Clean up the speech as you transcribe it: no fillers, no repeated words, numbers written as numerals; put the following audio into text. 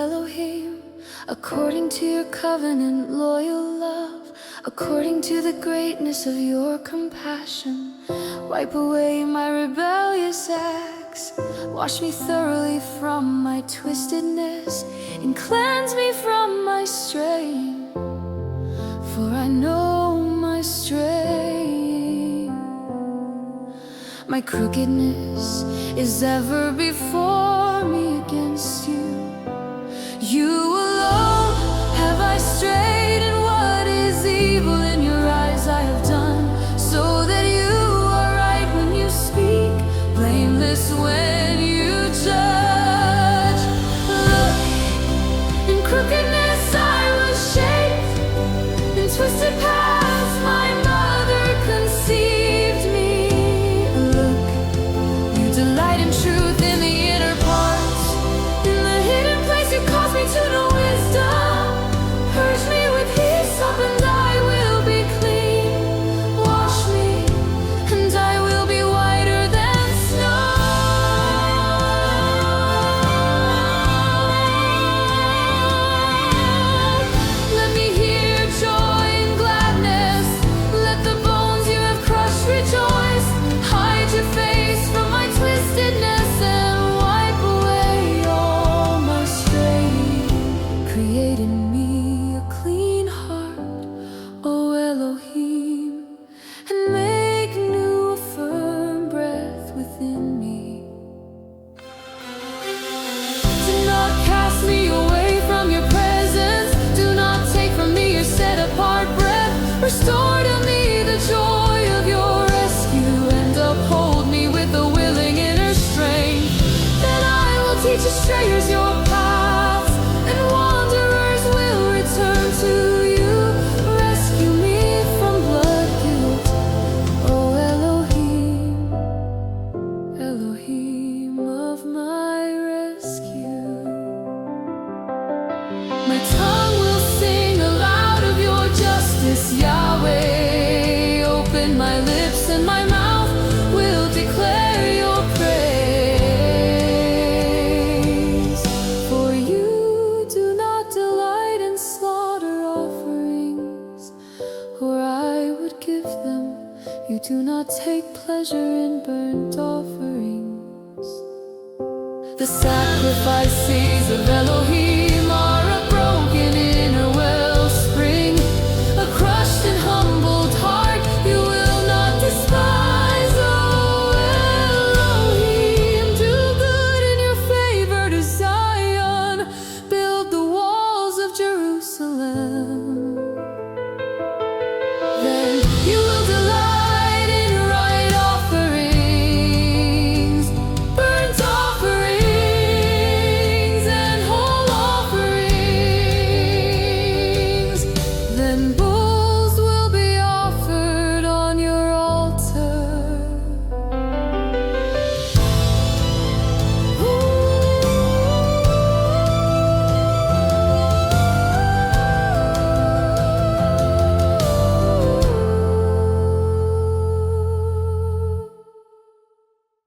Elohim, according to your covenant loyal love, according to the greatness of your compassion, wipe away my rebellious acts, wash me thoroughly from my twistedness, and cleanse me from my straying, for I know my straying. My crookedness is ever before me against you. You alone have I strayed, and what is evil in your eyes I have done, so that you are right when you speak, blameless when you judge. Look, in crookedness I was shaped, in twisted paths my mother conceived me. Look, you delight in truth in the inner parts, in the hidden place you cause me to know wisdom. Purge me with hyssop and I will be clean. Wash me and I will be whiter than snow. Let me hear joy and gladness. Let the bones you have crushed rejoice. Hide your face from my twistedness and wipe away all my straying. Create in me a clean heart, O Elohim, and make new a firm breath within me. Do not cast me away from your presence. Do not take from me your set apart breath. Restore to me the joy of your rescue, and uphold me with a willing inner strength. Then I will teach strayers your paths, and wanderers will return to you. Rescue me from blood guilt, O Elohim, Elohim of my rescue. My tongue will sing aloud of your justice, Yahweh. Open my lips and my mouth will declare your praise. For you do not delight in slaughter offerings, or I would give them. You do not take pleasure in burnt offerings. The sacrifices of